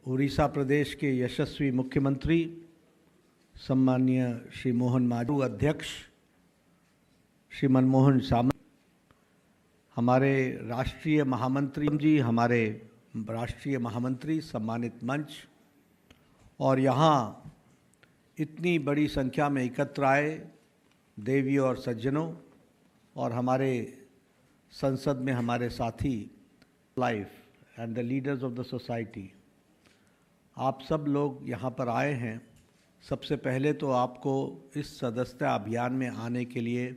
उड़ीसा प्रदेश के यशस्वी मुख्यमंत्री सम्माननीय श्री मोहन मांझी, अध्यक्ष श्री मनमोहन सामंत, हमारे राष्ट्रीय महामंत्री जी, हमारे राष्ट्रीय महामंत्री, सम्मानित मंच और यहाँ इतनी बड़ी संख्या में एकत्र आए देवी और सज्जनों और हमारे संसद में हमारे साथी life and the leaders of the society, आप सब लोग यहाँ पर आए हैं। सबसे पहले तो आपको इस सदस्यता अभियान में आने के लिए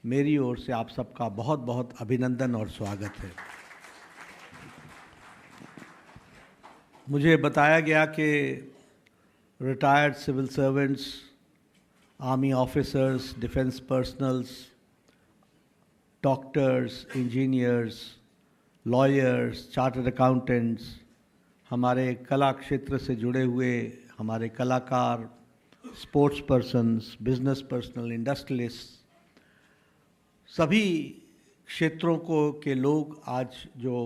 मेरी ओर से आप सबका बहुत बहुत अभिनंदन और स्वागत है। मुझे बताया गया कि retired civil servants, army officers, defence personnels, doctors, engineers, lawyers, chartered accountants, हमारे कला क्षेत्र से जुड़े हुए हमारे कलाकार, sports persons, business personal, industrialist, सभी क्षेत्रों के लोग आज जो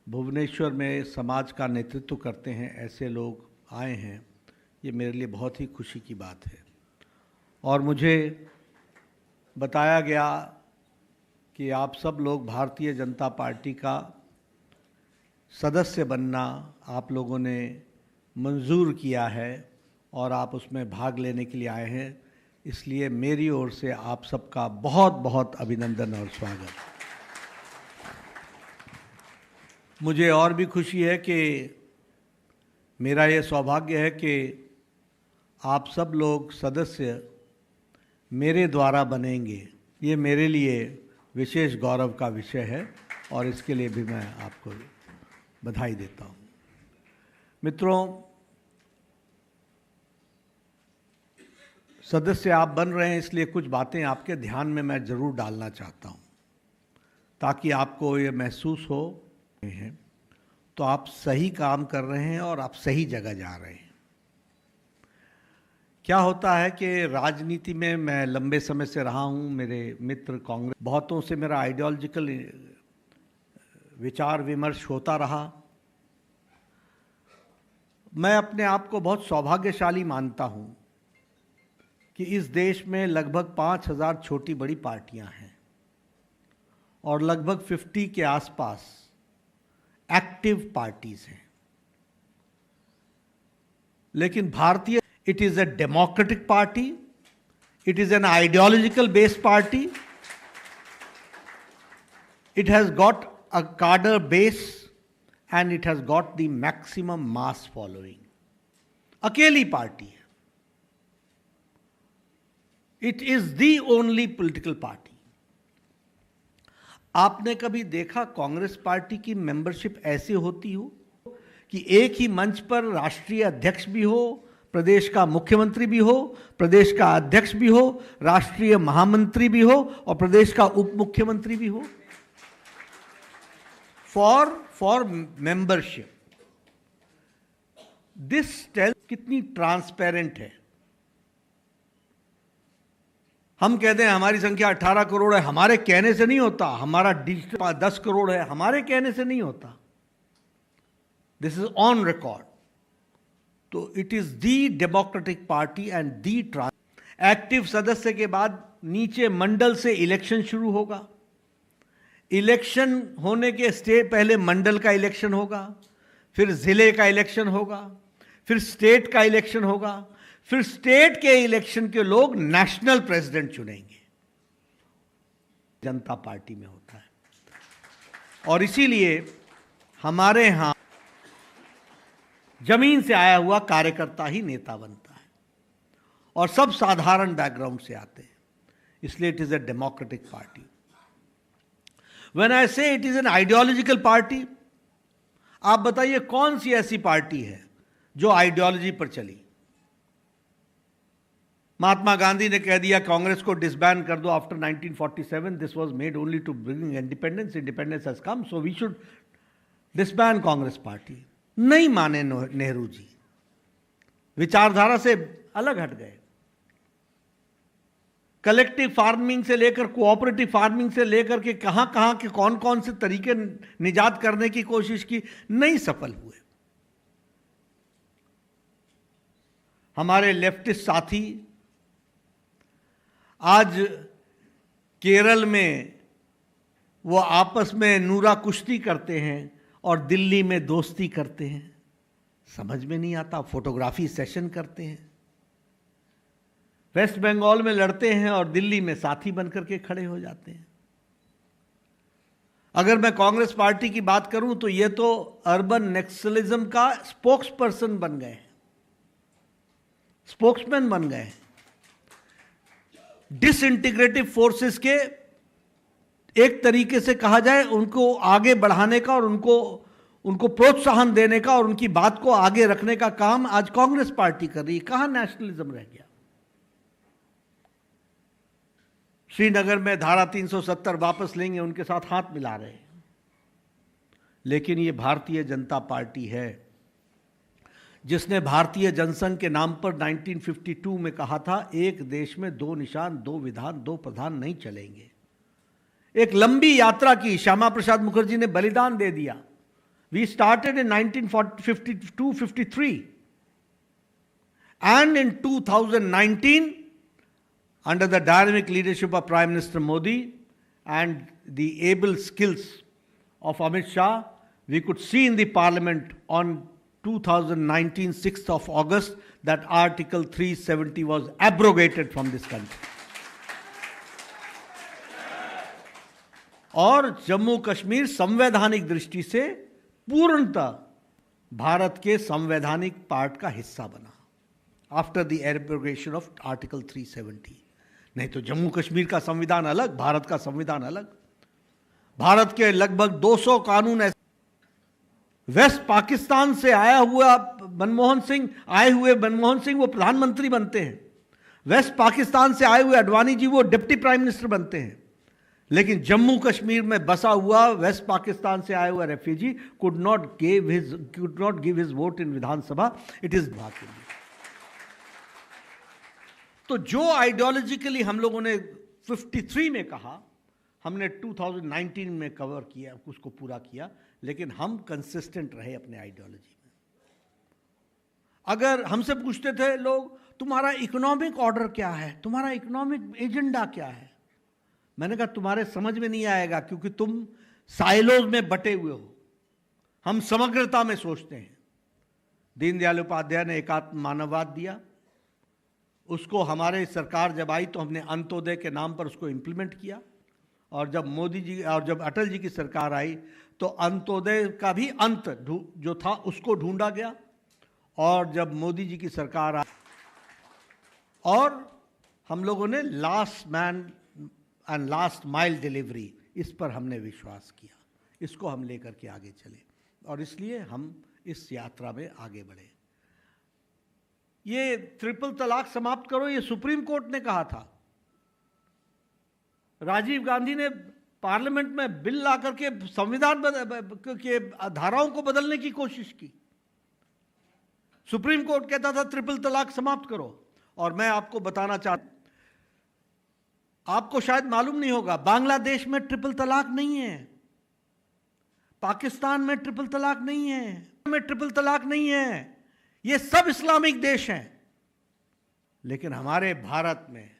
भुवनेश्वर में समाज का नेतृत्व करते हैं, ऐसे लोग आए हैं, ये मेरे लिए बहुत ही खुशी की बात है। और मुझे बताया गया कि आप सब लोग भारतीय जनता पार्टी का सदस्य बनना आप लोगों ने मंजूर किया है और आप उसमें भाग लेने के लिए आए हैं, इसलिए मेरी ओर से आप सबका बहुत बहुत अभिनंदन और स्वागत। मुझे और भी खुशी है कि मेरा ये सौभाग्य है कि आप सब लोग सदस्य मेरे द्वारा बनेंगे। ये मेरे लिए विशेष गौरव का विषय है और इसके लिए भी मैं आपको बधाई देता हूँ। मित्रों, सदस्य आप बन रहे हैं, इसलिए कुछ बातें आपके ध्यान में मैं ज़रूर डालना चाहता हूँ ताकि आपको ये महसूस हो हैं तो आप सही काम कर रहे हैं और आप सही जगह जा रहे हैं। क्या होता है कि राजनीति में मैं लंबे समय से रहा हूँ, मेरे मित्र कांग्रेस, बहुतों से मेरा आइडियोलॉजिकल विचार विमर्श होता रहा। मैं अपने आप को बहुत सौभाग्यशाली मानता हूँ कि इस देश में लगभग 5000 छोटी बड़ी पार्टियां हैं और लगभग 50 के आसपास एक्टिव पार्टीज हैं। लेकिन भारतीय, it is a democratic party, it is an ideological based party, it has got a cadre base and it has got the maximum mass following. अकेली पार्टी है, it is the only political party. आपने कभी देखा Congress party की membership ऐसी होती हो कि एक ही मंच पर राष्ट्रीय अध्यक्ष भी हो, प्रदेश का मुख्यमंत्री भी हो, प्रदेश का अध्यक्ष भी हो, राष्ट्रीय महामंत्री भी हो और प्रदेश का उप मुख्यमंत्री भी हो फॉर मेंबरशिप? दिस टेल कितनी ट्रांसपेरेंट है। हम कहते हैं हमारी संख्या 18 करोड़ है, हमारे कहने से नहीं होता। हमारा डिजिटल 10 करोड़ है, हमारे कहने से नहीं होता। This is on record. तो it is the democratic party and the active सदस्य के बाद नीचे मंडल से इलेक्शन शुरू होगा। इलेक्शन होने के पहले मंडल का इलेक्शन होगा, फिर जिले का इलेक्शन होगा, फिर स्टेट का इलेक्शन होगा, फिर स्टेट के इलेक्शन के लोग नेशनल प्रेसिडेंट चुनेंगे। जनता पार्टी में होता है और इसीलिए हमारे यहां जमीन से आया हुआ कार्यकर्ता ही नेता बनता है और सब साधारण बैकग्राउंड से आते हैं, इसलिए it is a democratic party. When I say it is an ideological party, आप बताइए कौन सी ऐसी पार्टी है जो आइडियोलॉजी पर चली? महात्मा गांधी ने कह दिया कांग्रेस को डिसबैन कर दो after 1947, this was made only to bring independence, independence has come so we should disband Congress party. नहीं माने नेहरू जी, विचारधारा से अलग हट गए। कलेक्टिव फार्मिंग से लेकर कोऑपरेटिव फार्मिंग से लेकर के कहां कहां के कौन कौन से तरीके निजात करने की कोशिश की, नहीं सफल हुए। हमारे लेफ्टिस्ट साथी आज केरल में वो आपस में नूरा कुश्ती करते हैं और दिल्ली में दोस्ती करते हैं। समझ में नहीं आता, फोटोग्राफी सेशन करते हैं, वेस्ट बंगाल में लड़ते हैं और दिल्ली में साथी बनकर के खड़े हो जाते हैं। अगर मैं कांग्रेस पार्टी की बात करूं तो ये तो अर्बन नक्सलिज्म का स्पोक्स पर्सन बन गए हैं, स्पोक्समैन बन गए हैं। डिसइंटीग्रेटिव फोर्सेस के एक तरीके से कहा जाए उनको आगे बढ़ाने का और उनको प्रोत्साहन देने का और उनकी बात को आगे रखने का काम आज कांग्रेस पार्टी कर रही है। कहां नेशनलिज्म रह गया? श्रीनगर में धारा 370 वापस लेंगे, उनके साथ हाथ मिला रहे हैं। लेकिन ये भारतीय जनता पार्टी है जिसने भारतीय जनसंघ के नाम पर 1952 में कहा था एक देश में दो निशान, दो विधान, दो प्रधान नहीं चलेंगे। एक लंबी यात्रा की श्यामा प्रसाद मुखर्जी ने बलिदान दे दिया। We started in 1952-53 and in 2019 under the dynamic leadership of Prime Minister Modi and the able skills of Amit Shah, we could see in the Parliament on 2019 6th of August that Article 370 was abrogated from this country. और जम्मू कश्मीर संवैधानिक दृष्टि से पूर्णतः भारत के संवैधानिक part का हिस्सा बना after the abrogation of article 370। नहीं तो जम्मू कश्मीर का संविधान अलग, भारत का संविधान अलग। भारत के लगभग 200 कानून ऐसे। वेस्ट पाकिस्तान से आए हुए मनमोहन सिंह वो प्रधानमंत्री बनते हैं। वेस्ट पाकिस्तान से आए हुए अडवाणी जी वो डिप्टी प्राइम मिनिस्टर बनते हैं। लेकिन जम्मू कश्मीर में बसा हुआ वेस्ट पाकिस्तान से आया हुआ refugee could not give his vote in Vidhan Sabha. It is भाग। तो जो आइडियोलॉजिकली हम लोगों ने 53 में कहा, हमने 2019 में कवर किया, उसको पूरा किया, लेकिन हम कंसिस्टेंट रहे अपने आइडियोलॉजी में। अगर हमसे पूछते थे लोग तुम्हारा इकोनॉमिक ऑर्डर क्या है, तुम्हारा इकोनॉमिक एजेंडा क्या है, मैंने कहा तुम्हारे समझ में नहीं आएगा क्योंकि तुम साइलोज में बटे हुए हो। हम समग्रता में सोचते हैं। दीनदयाल उपाध्याय ने एकात्म मानववाद दिया, उसको हमारे सरकार जब आई तो हमने अंत्योदय के नाम पर उसको इम्प्लीमेंट किया। और जब मोदी जी और जब अटल जी की सरकार आई तो अंत्योदय का भी अंत जो था उसको ढूंढा गया। और जब मोदी जी की सरकार आई और हम लोगों ने last man and last mile delivery, इस पर हमने विश्वास किया, इसको हम लेकर के आगे चले और इसलिए हम इस यात्रा में आगे बढ़े। ये ट्रिपल तलाक समाप्त करो, ये सुप्रीम कोर्ट ने कहा था। राजीव गांधी ने पार्लियामेंट में बिल ला करके संविधान के धाराओं को बदलने की कोशिश की। सुप्रीम कोर्ट कहता था ट्रिपल तलाक समाप्त करो। और मैं आपको बताना चाहता, आपको शायद मालूम नहीं होगा, बांग्लादेश में ट्रिपल तलाक नहीं है, पाकिस्तान में ट्रिपल तलाक नहीं है, में ट्रिपल तलाक नहीं है। ये सब इस्लामिक देश हैं। लेकिन हमारे भारत में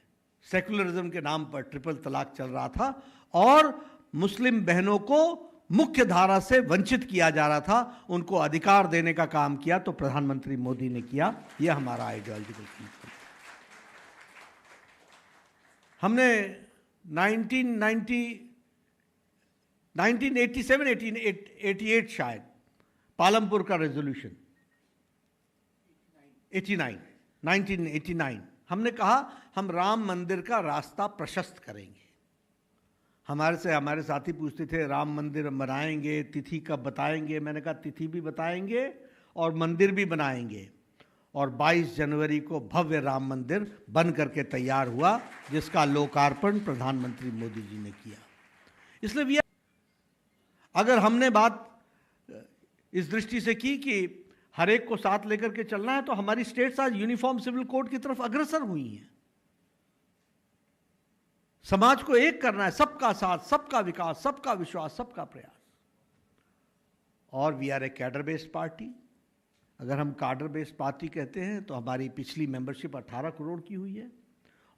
सेकुलरिज्म के नाम पर ट्रिपल तलाक चल रहा था और मुस्लिम बहनों को मुख्य धारा से वंचित किया जा रहा था। उनको अधिकार देने का काम किया तो प्रधानमंत्री मोदी ने किया। यह हमारा आइडियोलॉजिकल चीज है। हमने 1987-88 शायद पालमपुर का रेजोल्यूशन 1989 हमने कहा हम राम मंदिर का रास्ता प्रशस्त करेंगे। हमारे साथी पूछते थे राम मंदिर बनाएंगे, तिथि कब बताएंगे? मैंने कहा तिथि भी बताएंगे और मंदिर भी बनाएंगे। और 22 जनवरी को भव्य राम मंदिर बन करके तैयार हुआ जिसका लोकार्पण प्रधानमंत्री मोदी जी ने किया। इसलिए अगर हमने बात इस दृष्टि से की कि हर एक को साथ लेकर के चलना है तो हमारी स्टेट्स आज यूनिफॉर्म सिविल कोड की तरफ अग्रसर हुई हैं। समाज को एक करना है, सबका साथ, सबका विकास, सबका विश्वास, सबका प्रयास। और we are a cadre based party अगर हम कार्डर बेस्ड पार्टी कहते हैं तो हमारी पिछली मेंबरशिप 18 करोड़ की हुई है।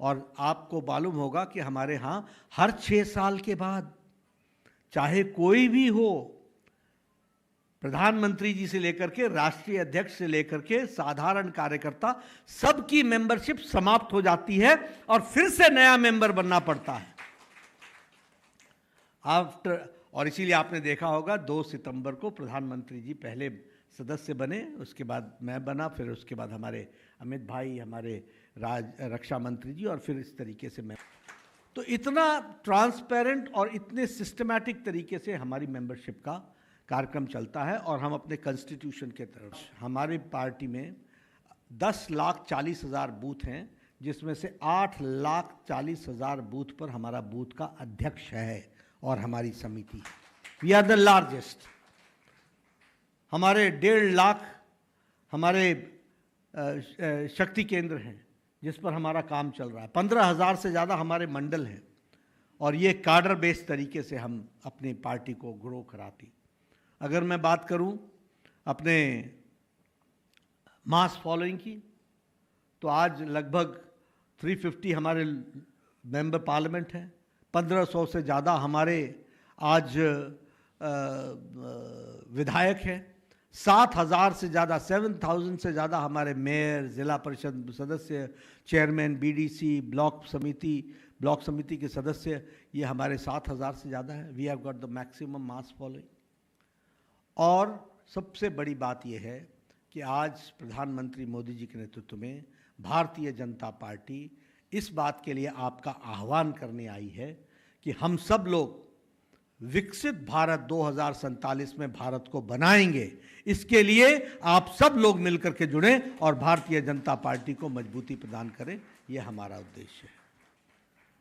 और आपको मालूम होगा कि हमारे यहाँ हर 6 साल के बाद, चाहे कोई भी हो, प्रधानमंत्री जी से लेकर के राष्ट्रीय अध्यक्ष से लेकर के साधारण कार्यकर्ता, सबकी मेंबरशिप समाप्त हो जाती है और फिर से नया मेंबर बनना पड़ता है और इसीलिए आपने देखा होगा 2 सितंबर को प्रधानमंत्री जी पहले सदस्य बने, उसके बाद मैं बना, फिर उसके बाद हमारे अमित भाई, हमारे रक्षा मंत्री जी, और फिर इस तरीके से मैं। तो इतना ट्रांसपेरेंट और इतने सिस्टमैटिक तरीके से हमारी मेंबरशिप का कार्यक्रम चलता है। और हम अपने कॉन्स्टिट्यूशन के तरफ, हमारी पार्टी में 10,40,000 बूथ हैं, जिसमें से 8,40,000 बूथ पर हमारा बूथ का अध्यक्ष है और हमारी समिति है। We are the largest. हमारे 1.5 लाख हमारे शक्ति केंद्र हैं जिस पर हमारा काम चल रहा है। 15,000 से ज़्यादा हमारे मंडल हैं और ये कार्डर बेस्ड तरीके से हम अपनी पार्टी को ग्रो कराती। अगर मैं बात करूं अपने मास फॉलोइंग की, तो आज लगभग 350 हमारे मेंबर पार्लियामेंट हैं। 1500 से ज़्यादा हमारे आज विधायक हैं। 7,000 से ज़्यादा, 7,000 से ज़्यादा हमारे मेयर, ज़िला परिषद सदस्य, चेयरमैन, बीडीसी, ब्लॉक समिति के सदस्य, ये हमारे 7,000 से ज़्यादा है। We have got the maximum mass following. और सबसे बड़ी बात यह है कि आज प्रधानमंत्री मोदी जी के नेतृत्व में भारतीय जनता पार्टी इस बात के लिए आपका आह्वान करने आई है कि हम सब लोग विकसित भारत 2047 में भारत को बनाएंगे। इसके लिए आप सब लोग मिलकर के जुड़ें और भारतीय जनता पार्टी को मजबूती प्रदान करें, यह हमारा उद्देश्य है।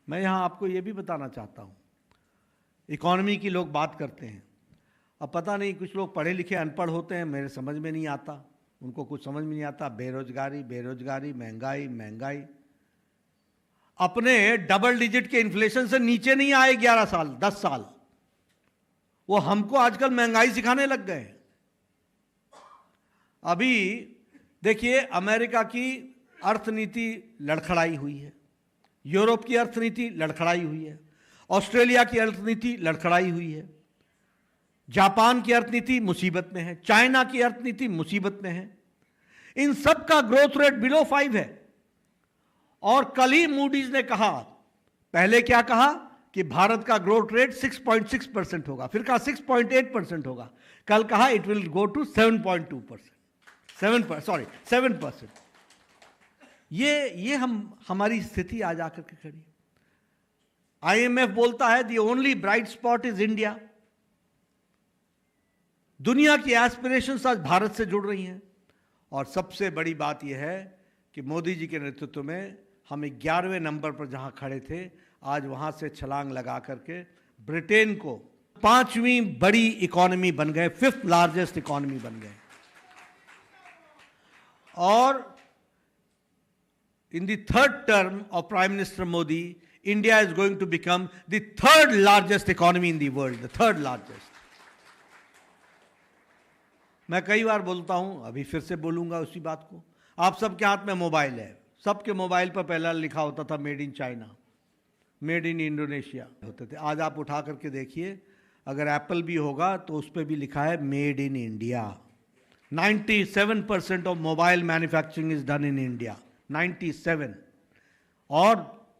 मैं यहाँ आपको ये भी बताना चाहता हूँ, इकॉनमी की लोग बात करते हैं। अब पता नहीं, कुछ लोग पढ़े लिखे अनपढ़ होते हैं, मेरे समझ में नहीं आता, उनको कुछ समझ में नहीं आता। बेरोजगारी, महंगाई अपने डबल डिजिट के इन्फ्लेशन से नीचे नहीं आए 11 साल, 10 साल। वो हमको आजकल महंगाई सिखाने लग गए। अभी देखिए, अमेरिका की अर्थनीति लड़खड़ाई हुई है, यूरोप की अर्थनीति लड़खड़ाई हुई है, ऑस्ट्रेलिया की अर्थनीति लड़खड़ाई हुई है, जापान की अर्थनीति मुसीबत में है, चाइना की अर्थनीति मुसीबत में है। इन सब का ग्रोथ रेट बिलो 5 है। और कल ही मूडीज ने कहा, पहले क्या कहा कि भारत का ग्रोथ रेट 6.6% होगा, फिर कहा 6.8% होगा, कल कहा इट विल गो टू 7%। ये हमारी स्थिति आज आकर के खड़ी। IMF बोलता है the only bright spot is India. दुनिया की एस्पिरेशंस आज भारत से जुड़ रही हैं। और सबसे बड़ी बात यह है कि मोदी जी के नेतृत्व में हम 11वें नंबर पर जहां खड़े थे, आज वहां से छलांग लगा करके ब्रिटेन को 5वीं बड़ी इकोनॉमी बन गए, 5th लार्जेस्ट इकोनॉमी बन गए। और in the 3rd term of prime minister Modi, India is going to become the 3rd largest economy in the world, the 3rd largest. मैं कई बार बोलता हूं, अभी फिर से बोलूंगा उसी बात को। आप सबके हाथ में मोबाइल है, सबके मोबाइल पर पहला लिखा होता था made in China, made in Indonesia होते थे। आज आप उठा करके देखिए, अगर एप्पल भी होगा तो उस पर भी लिखा है made in India. 97% of mobile manufacturing is done in India, 97। और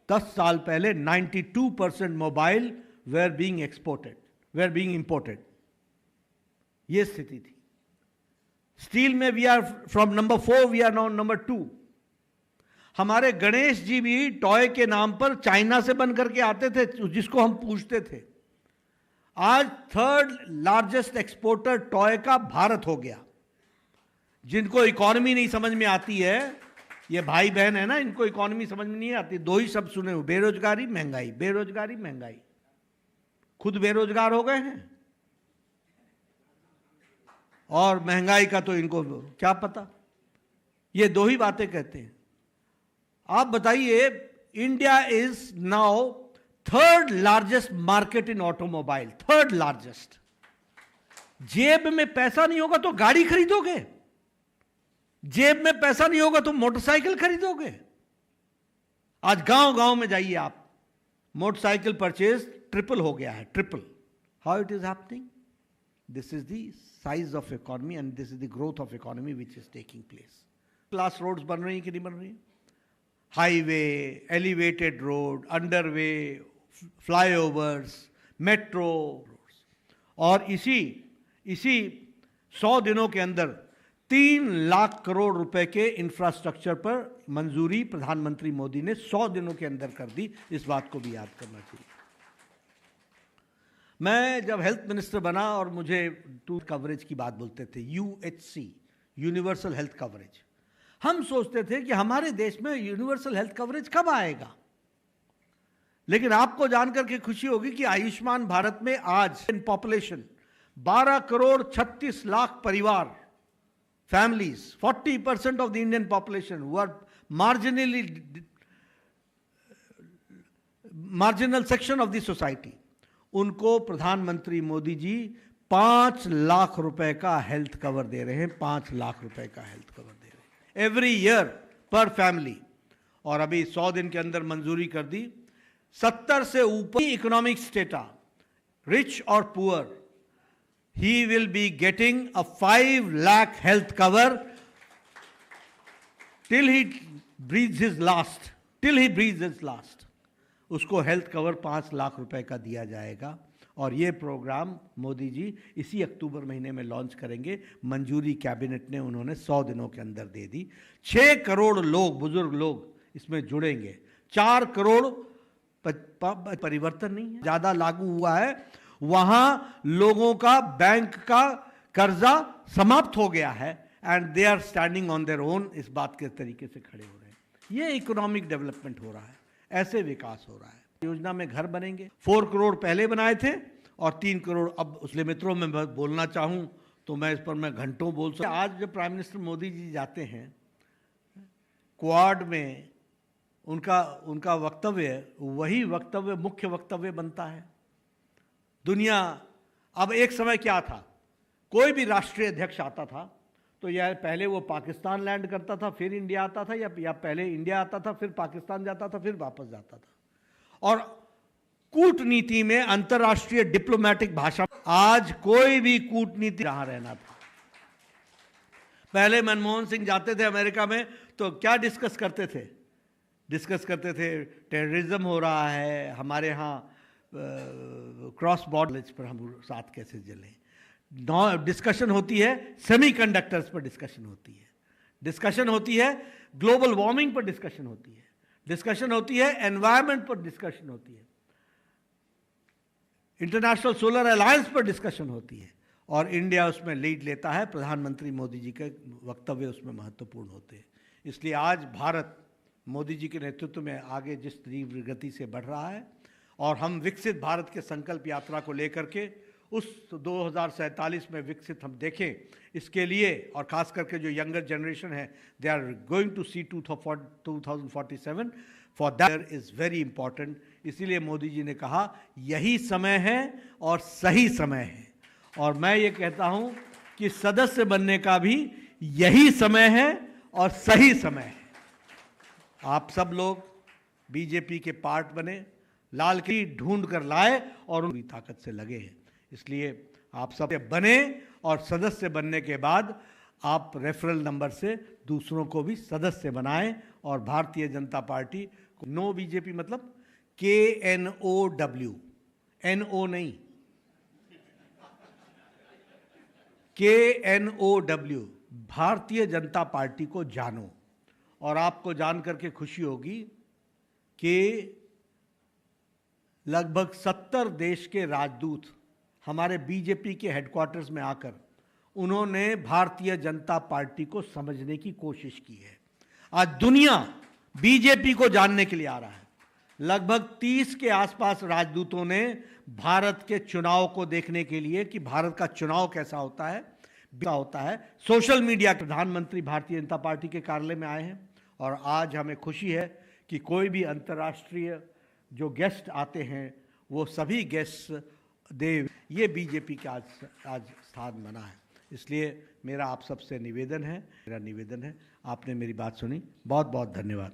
10 साल पहले 92% mobile were being exported, were being imported. ये स्थिति थी। स्टील में we are from number 4, we are now number 2। हमारे गणेश जी भी टॉय के नाम पर चाइना से बन करके आते थे, जिसको हम पूछते थे। आज 3rd लार्जेस्ट एक्सपोर्टर टॉय का भारत हो गया। जिनको इकोनॉमी नहीं समझ में आती है, ये भाई बहन है ना, इनको इकोनॉमी समझ में नहीं आती, 2 ही शब्द सुने हो, बेरोजगारी महंगाई, बेरोजगारी महंगाई। खुद बेरोजगार हो गए हैं और महंगाई का तो इनको क्या पता। ये 2 ही बातें कहते हैं। आप बताइए, India is now 3rd largest market in automobile, 3rd largest. जेब में पैसा नहीं होगा तो गाड़ी खरीदोगे? जेब में पैसा नहीं होगा तो मोटरसाइकिल खरीदोगे? आज गांव गांव में जाइए आप, मोटरसाइकिल परचेज ट्रिपल हो गया है, triple. How it is happening? This is the size of economy and this is the growth of economy which is taking place. Class roads बन रही हैं कि नहीं बन रही हैं? Highway, elevated road, underway, flyovers, metro, और इसी 100 दिनों के अंदर 3 लाख करोड़ रुपए के इंफ्रास्ट्रक्चर पर मंजूरी प्रधानमंत्री मोदी ने 100 दिनों के अंदर कर दी। इस बात को भी याद करना चाहिए। मैं जब हेल्थ मिनिस्टर बना और मुझे टू कवरेज की बात बोलते थे, यूएचसी, यूनिवर्सल हेल्थ कवरेज, हम सोचते थे कि हमारे देश में यूनिवर्सल हेल्थ कवरेज कब आएगा। लेकिन आपको जानकर के खुशी होगी कि आयुष्मान भारत में आज इन पॉपुलेशन 12 करोड़ 36 लाख परिवार, families, 40% of the Indian population who are marginal section of the society, उनको प्रधानमंत्री मोदी जी 5 लाख रुपए का हेल्थ कवर दे रहे हैं। 5 लाख रुपए का हेल्थ कवर दे रहे हैं एवरी ईयर पर फैमिली। और अभी 100 दिन के अंदर मंजूरी कर दी। 70 से ऊपर इकोनॉमिक स्टेटा, रिच और poor, he will be getting a 5 lakh health cover till he breathes his last, उसको हेल्थ कवर 5 लाख रुपए का दिया जाएगा। और ये प्रोग्राम मोदी जी इसी अक्टूबर महीने में लॉन्च करेंगे। मंजूरी कैबिनेट ने उन्होंने 100 दिनों के अंदर दे दी। 6 करोड़ लोग, बुजुर्ग लोग इसमें जुड़ेंगे। 4 करोड़ परिवर्तन नहीं है, ज्यादा लागू हुआ है, वहां लोगों का बैंक का कर्जा समाप्त हो गया है and they are standing on their own. इस बात के तरीके से खड़े हो रहे हैं। ये इकोनॉमिक डेवलपमेंट हो रहा है, ऐसे विकास हो रहा है। योजना में घर बनेंगे। 4 करोड़ पहले बनाए थे और 3 करोड़ अब। उसलिए मित्रों, मैं बोलना चाहूं तो मैं इस पर मैं घंटों बोल सकता। आज जब प्राइम मिनिस्टर मोदी जी जाते हैं क्वाड में, उनका वक्तव्य वही वक्तव्य मुख्य वक्तव्य बनता है। दुनिया, अब एक समय क्या था, कोई भी राष्ट्रीय अध्यक्ष आता था तो या पहले वो पाकिस्तान लैंड करता था, फिर इंडिया आता था, या पहले इंडिया आता था, फिर पाकिस्तान जाता था, फिर वापस जाता था। और कूटनीति में अंतर्राष्ट्रीय डिप्लोमेटिक भाषा, आज कोई भी कूटनीति रहा रहना था। पहले मनमोहन सिंह जाते थे अमेरिका में तो क्या डिस्कस करते थे? टेररिज्म हो रहा है, हमारे यहाँ क्रॉस बॉर्डर पर हम साथ कैसे जलें। डिस्कशन होती है सेमीकंडक्टर्स पर, डिस्कशन होती है ग्लोबल वार्मिंग पर, डिस्कशन होती है एनवायरनमेंट पर, डिस्कशन होती है इंटरनेशनल सोलर अलायंस पर, डिस्कशन होती है। और इंडिया उसमें लीड लेता है। प्रधानमंत्री मोदी जी के वक्तव्य उसमें महत्वपूर्ण होते हैं। इसलिए आज भारत मोदी जी के नेतृत्व में आगे जिस तीव्र गति से बढ़ रहा है और हम विकसित भारत के संकल्प यात्रा को लेकर के उस 2047 में विकसित हम देखें, इसके लिए, और खास करके जो यंगर जनरेशन है, they are going to see 2047, for that is very important. इसीलिए मोदी जी ने कहा यही समय है और सही समय है। और मैं ये कहता हूँ कि सदस्य बनने का भी यही समय है और सही समय है। आप सब लोग बीजेपी के पार्ट बने, लाल किली ढूंढ कर लाए और उनकी ताकत से लगे हैं। इसलिए आप सब बने और सदस्य बनने के बाद आप रेफरल नंबर से दूसरों को भी सदस्य बनाएं। और भारतीय जनता पार्टी को, नो बीजेपी मतलब KNOW, NO नहीं, KNOW, भारतीय जनता पार्टी को जानो। और आपको जान करके खुशी होगी कि लगभग 70 देश के राजदूत हमारे बीजेपी के हेडक्वार्टर्स में आकर उन्होंने भारतीय जनता पार्टी को समझने की कोशिश की है। आज दुनिया बीजेपी को जानने के लिए आ रहा है। लगभग 30 के आसपास राजदूतों ने भारत के चुनाव को देखने के लिए कि भारत का चुनाव कैसा होता है, सोशल मीडिया के प्रधानमंत्री भारतीय जनता पार्टी के कार्यालय में आए हैं। और आज हमें खुशी है कि कोई भी अंतर्राष्ट्रीय जो गेस्ट आते हैं वो सभी गेस्ट ये बीजेपी का आज स्थान बना है। इसलिए मेरा आप सबसे निवेदन है, आपने मेरी बात सुनी, बहुत बहुत धन्यवाद।